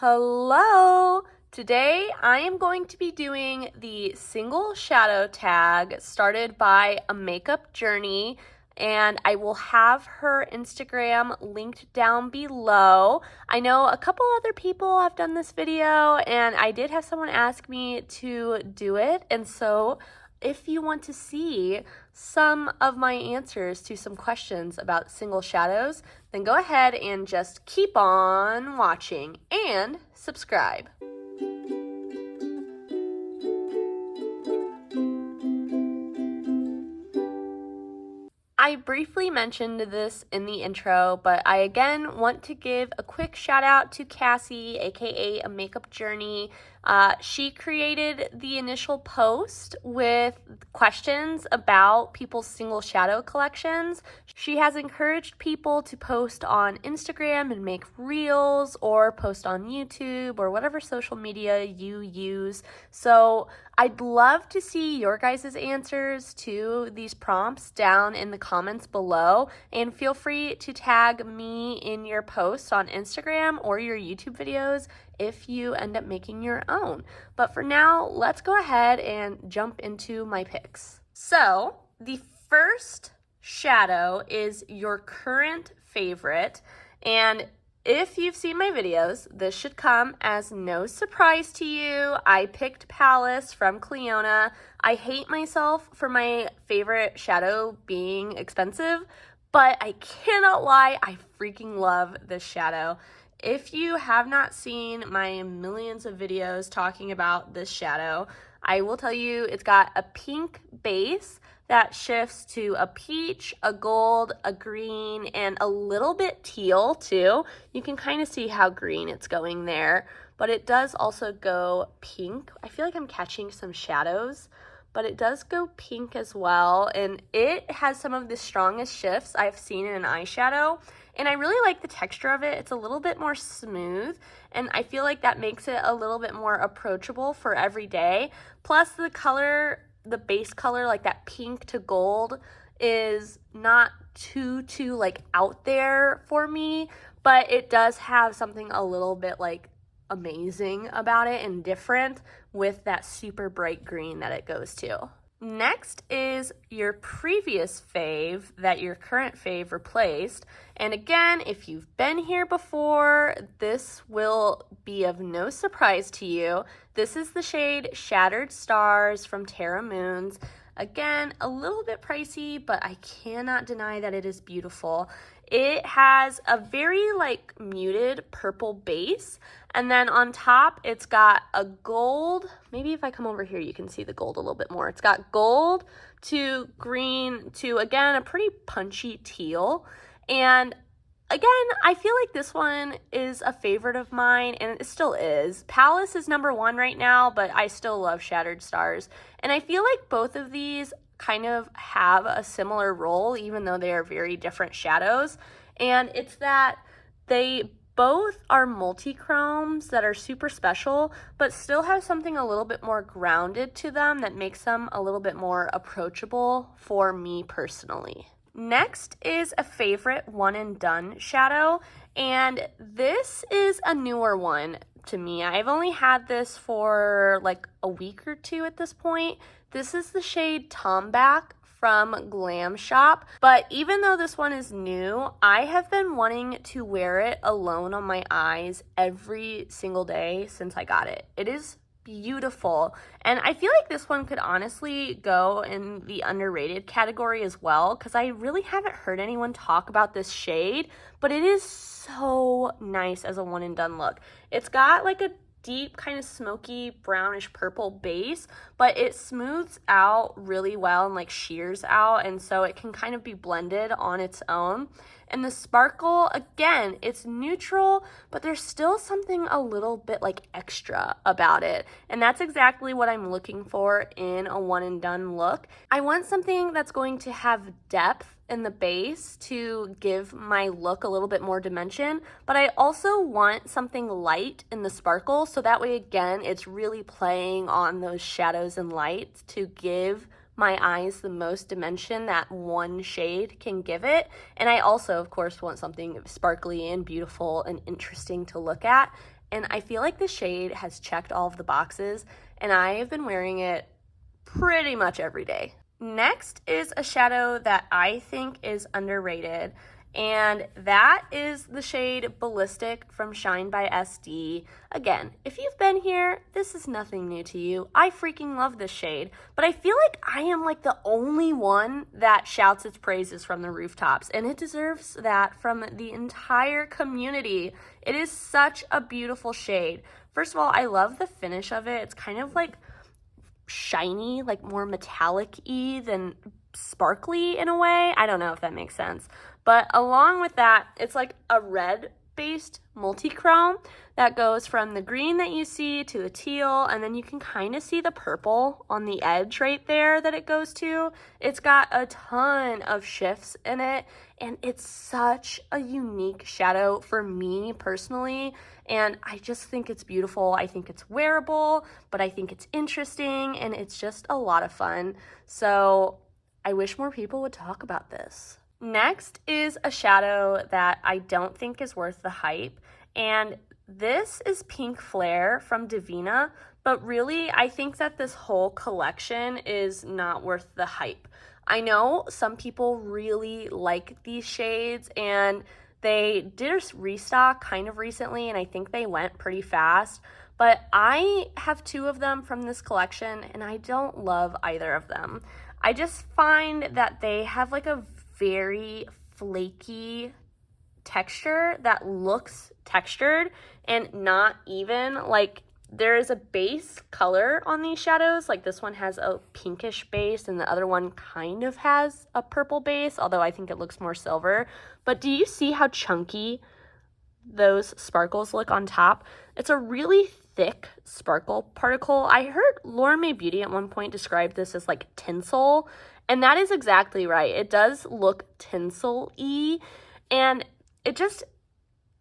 Hello! Today I am going to be doing the single shadow tag started by a makeup journey, and I will have her Instagram linked down below. I know a couple other people have done this video, and I did have someone ask me to do it, and so if you want to see some of my answers to some questions about single shadows, then go ahead and just keep on watching and subscribe. I briefly mentioned this in the intro, but I again want to give a quick shout out to Cassie, aka A Makeup Journey. She created the initial post with questions about people's single shadow collections. She has encouraged people to post on Instagram and make reels, or post on YouTube or whatever social media you use. So I'd love to see your guys' answers to these prompts down in the comments below, and feel free to tag me in your posts on Instagram or your YouTube videos if you end up making your own. But for now, let's go ahead and jump into my picks. So the first shadow is your current favorite, and if you've seen my videos, this should come as no surprise to you. I picked Palace from Cleona. I hate myself for my favorite shadow being expensive, but I cannot lie, I freaking love this shadow. If you have not seen my millions of videos talking about this shadow, I will tell you it's got a pink base that shifts to a peach, a gold, a green, and a little bit teal too. You can kind of see how green it's going there, but it does also go pink. I feel like I'm catching some shadows, but it does go pink as well, and it has some of the strongest shifts I've seen in an eyeshadow, and I really like the texture of it. It's a little bit more smooth, and I feel like that makes it a little bit more approachable for every day. Plus the color, the base color, like that pink to gold, is not too like out there for me, but it does have something a little bit like amazing about it and different with that super bright green that it goes to. Next is your previous fave that your current fave replaced. And again, if you've been here before, this will be of no surprise to you. This is the shade Shattered Stars from Terra Moons. Again, a little bit pricey, but I cannot deny that it is beautiful. It has a very like muted purple base, and then on top it's got a gold. Maybe if I come over here you can see the gold a little bit more. It's got gold to green to, again, a pretty punchy teal. And again, I feel like this one is a favorite of mine, and it still is. Palace is number one right now, but I still love Shattered Stars. And I feel like both of these kind of have a similar role, even though they are very different shadows. And it's that they both are multi-chromes that are super special, but still have something a little bit more grounded to them that makes them a little bit more approachable for me personally. Next is a favorite one and done shadow, and this is a newer one to me. I've only had this for like a week or two at this point. This is the shade Tomback from Glam Shop, but even though this one is new, I have been wanting to wear it alone on my eyes every single day since I got it. It is beautiful, and I feel like this one could honestly go in the underrated category as well, because I really haven't heard anyone talk about this shade, but it is so nice as a one and done look. It's got like a deep kind of smoky brownish purple base, but it smooths out really well and like shears out, and so it can kind of be blended on its own. And the sparkle, again, it's neutral, but there's still something a little bit like extra about it, and that's exactly what I'm looking for in a one and done look. I want something that's going to have depth in the base to give my look a little bit more dimension, but I also want something light in the sparkle, so that way, again, it's really playing on those shadows and lights to give my eyes the most dimension that one shade can give it. And I also, of course, want something sparkly and beautiful and interesting to look at. and I feel like this shade has checked all of the boxes, and I have been wearing it pretty much every day. Next is a shadow that I think is underrated, and that is the shade Ballistic from Shine by SD. Again, if you've been here, this is nothing new to you. I freaking love this shade, but I feel like I am like the only one that shouts its praises from the rooftops, and it deserves that from the entire community. It is such a beautiful shade. First of all, I love the finish of it. It's kind of like shiny, like more metallic-y than sparkly in a way. I don't know if that makes sense. But along with that, it's like a red-based multi-chrome that goes from the green that you see to the teal, and then you can kind of see the purple on the edge right there that it goes to. It's got a ton of shifts in it, and it's such a unique shadow for me personally, and I just think it's beautiful. I think it's wearable, but I think it's interesting, and it's just a lot of fun. So I wish more people would talk about this. Next is a shadow that I don't think is worth the hype, and this is Pink Flare from Divina, but really I think that this whole collection is not worth the hype. I know some people really like these shades, and they did a restock kind of recently, and I think they went pretty fast, but I have 2 of them from this collection, and I don't love either of them. I just find that they have like a very flaky texture that looks textured and not even. Like, there is a base color on these shadows. Like, this one has a pinkish base and the other one kind of has a purple base, although I think it looks more silver. But do you see how chunky those sparkles look on top? It's a really thick sparkle particle. I heard Lauren May Beauty at one point describe this as like tinsel, and that is exactly right. It does look tinsel-y, and it just,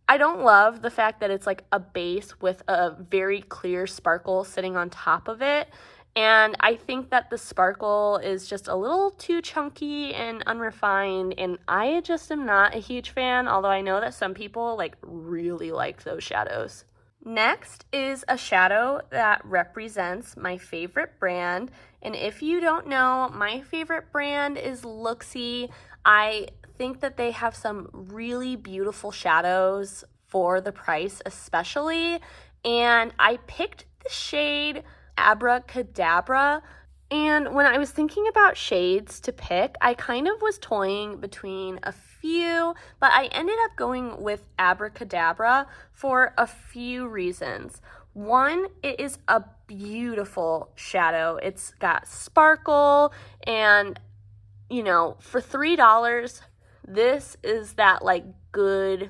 I don't love the fact that it's like a base with a very clear sparkle sitting on top of it, and I think that the sparkle is just a little too chunky and unrefined, and I just am not a huge fan, although I know that some people like really like those shadows. Next is a shadow that represents my favorite brand, and if you don't know, my favorite brand is Looksy. I think that they have some really beautiful shadows for the price especially, and I picked the shade Abracadabra. And when I was thinking about shades to pick, I kind of was toying between a few, but I ended up going with Abracadabra for a few reasons. One, it is a beautiful shadow. It's got sparkle, and, you know, for $3, this is that, like, good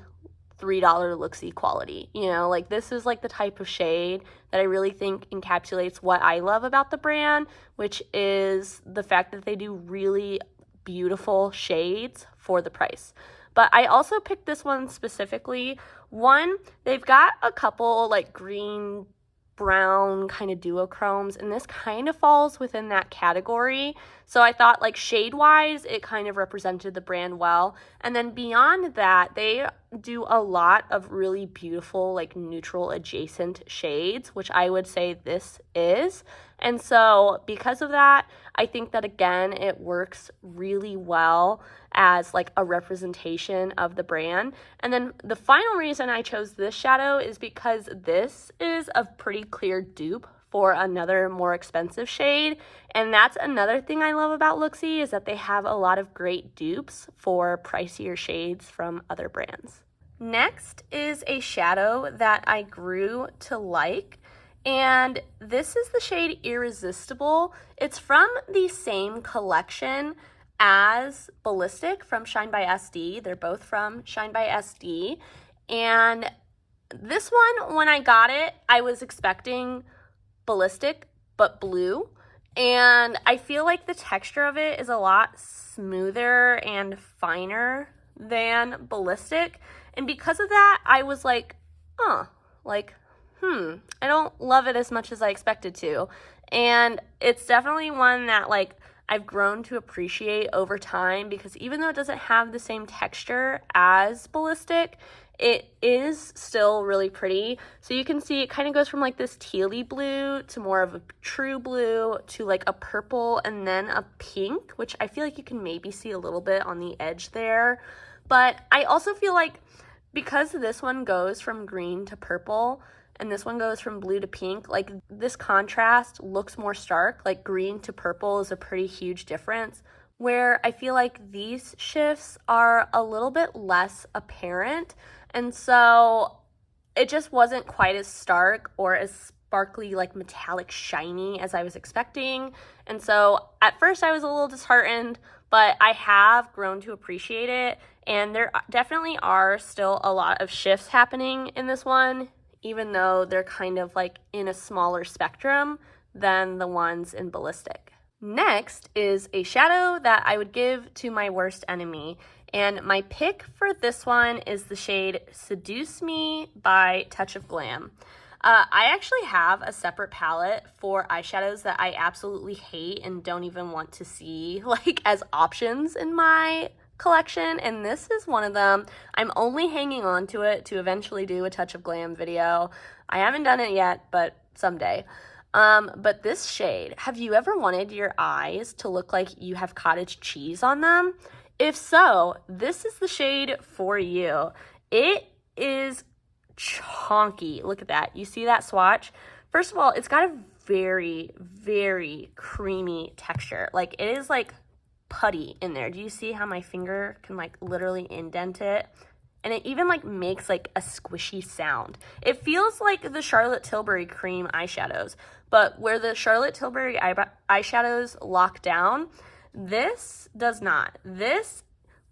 $3 Looksy quality. You know, like, this is like the type of shade that I really think encapsulates what I love about the brand, which is the fact that they do really beautiful shades for the price. But I also picked this one specifically. One, they've got a couple like green brown kind of duochromes, and this kind of falls within that category. So I thought, like, shade wise, it kind of represented the brand well. And then beyond that, they do a lot of really beautiful, like, neutral adjacent shades, which I would say this is. And so because of that, I think that, again, it works really well as like a representation of the brand. And then the final reason I chose this shadow is because this is a pretty clear dupe for another more expensive shade. And that's another thing I love about Looksy, is that they have a lot of great dupes for pricier shades from other brands. Next is a shadow that I grew to like, and this is the shade Irresistible. It's from the same collection as Ballistic from Shine by SD. They're both from Shine by SD. And this one, when I got it, I was expecting Ballistic, but blue. And I feel like the texture of it is a lot smoother and finer than Ballistic. And because of that, I was like, I don't love it as much as I expected to. And it's definitely one that, like, I've grown to appreciate over time, because even though it doesn't have the same texture as Ballistic, it is still really pretty. So you can see it kind of goes from like this tealy blue to more of a true blue to like a purple and then a pink, which I feel like you can maybe see a little bit on the edge there. But I also feel like because this one goes from green to purple and this one goes from blue to pink, like this contrast looks more stark. Like green to purple is a pretty huge difference, where I feel like these shifts are a little bit less apparent. And so it just wasn't quite as stark or as sparkly, like metallic shiny as I was expecting. And so at first I was a little disheartened, but I have grown to appreciate it. And there definitely are still a lot of shifts happening in this one, even though they're kind of like in a smaller spectrum than the ones in Ballistic. Next is a shadow that I would give to my worst enemy. And my pick for this one is the shade Seduce Me by Touch of Glam. I actually have a separate palette for eyeshadows that I absolutely hate and don't even want to see like as options in my collection, and this is one of them. I'm only hanging on to it to eventually do a Touch of Glam video. I haven't done it yet, but someday. But this shade, have you ever wanted your eyes to look like you have cottage cheese on them? If so, this is the shade for you. It is chonky. Look at that. You see that swatch? First of all, it's got a very, very creamy texture. Like it is like putty in there. Do you see how my finger can like literally indent it? And it even like makes like a squishy sound. It feels like the Charlotte Tilbury cream eyeshadows, but where the Charlotte Tilbury eyeshadows lock down, this does not. This,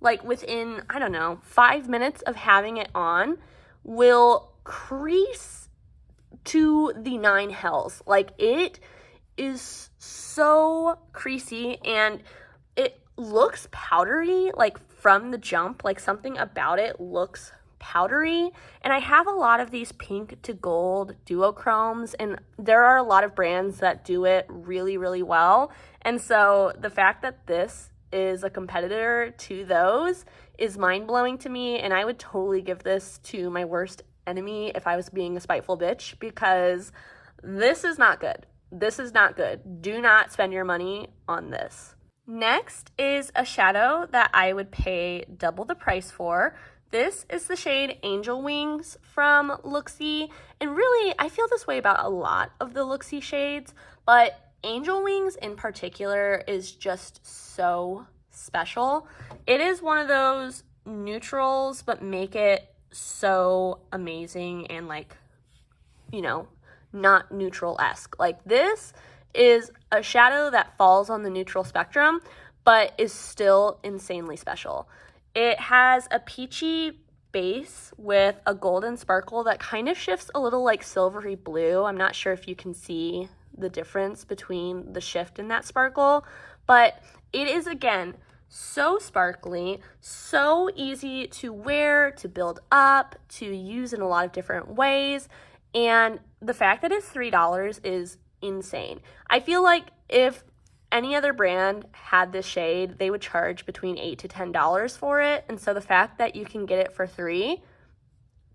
like within, I don't know, 5 minutes of having it on, will crease to the 9 hells. Like it is so creasy, and it looks powdery, like from the jump. Like something about it looks powdery. And I have a lot of these pink to gold duochromes, and there are a lot of brands that do it really, really well. And so the fact that this is a competitor to those is mind-blowing to me, and I would totally give this to my worst enemy if I was being a spiteful bitch, because this is not good. This is not good. Do not spend your money on this. Next is a shadow that I would pay double the price for. This is the shade Angel Wings from Looksy, and really I feel this way about a lot of the Looksy shades, but Angel Wings in particular is just so special. It is one of those neutrals, but make it so amazing and like, you know, not neutral-esque. Like this is a shadow that falls on the neutral spectrum, but is still insanely special. It has a peachy base with a golden sparkle that kind of shifts a little like silvery blue. I'm not sure if you can see the difference between the shift in that sparkle, but it is, again, so sparkly, so easy to wear, to build up, to use in a lot of different ways, and the fact that it's $3 is insane. I feel like if any other brand had this shade, they would charge between $8 to $10 for it, and so the fact that you can get it for $3,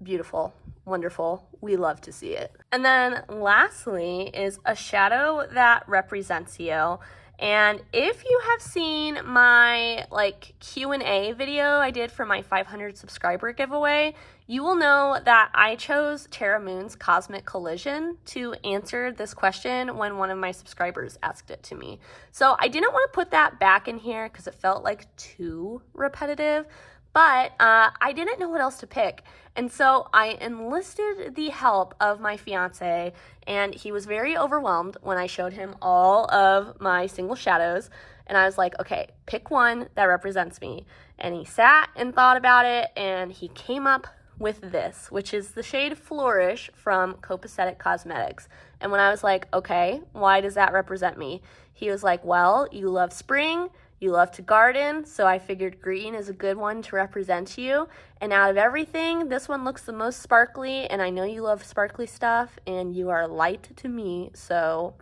beautiful, wonderful, we love to see it. And then lastly is a shadow that represents you. And if you have seen my like Q&A video I did for my 500 subscriber giveaway, you will know that I chose Tara Moon's Cosmic Collision to answer this question when one of my subscribers asked it to me. So I didn't want to put that back in here because it felt like too repetitive, but I didn't know what else to pick. And so I enlisted the help of my fiance, and he was very overwhelmed when I showed him all of my single shadows. And I was like, okay, pick one that represents me. And he sat and thought about it, and he came up with this, which is the shade Flourish from Copacetic Cosmetics. And when I was like, okay, why does that represent me? He was like, well, you love spring, you love to garden, so I figured green is a good one to represent you. And out of everything, this one looks the most sparkly, and I know you love sparkly stuff, and you are light to me, so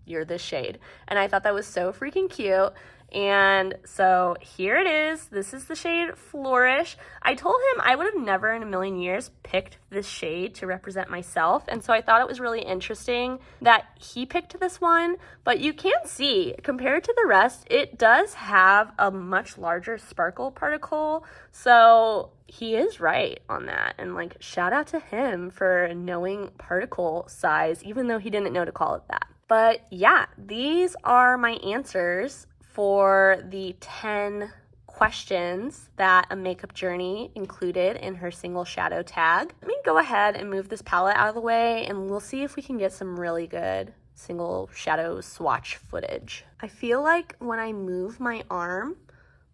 you're this shade. And I thought that was so freaking cute. And so here it is. This is the shade Flourish. I told him I would have never in a million years picked this shade to represent myself. And so I thought it was really interesting that he picked this one. But you can see, compared to the rest, it does have a much larger sparkle particle. So he is right on that. And like, shout out to him for knowing particle size, even though he didn't know to call it that. But yeah, these are my answers for the 10 questions that A Makeup Journey included in her single shadow tag. Let me go ahead and move this palette out of the way, and we'll see if we can get some really good single shadow swatch footage. I feel like when I move my arm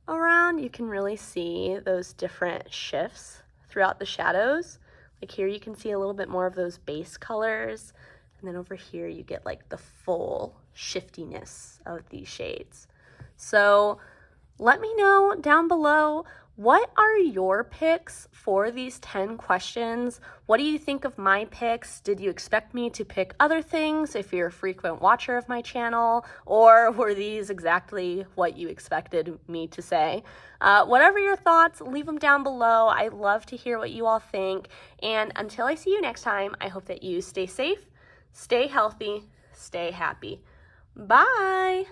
around, you can really see those different shifts throughout the shadows. Like here you can see a little bit more of those base colors, and then over here you get like the full shiftiness of these shades. So let me know down below, what are your picks for these 10 questions? What do you think of my picks? Did you expect me to pick other things if you're a frequent watcher of my channel? Or were these exactly what you expected me to say? Whatever your thoughts, leave them down below. I love to hear what you all think. And until I see you next time, I hope that you stay safe, stay healthy, stay happy. Bye!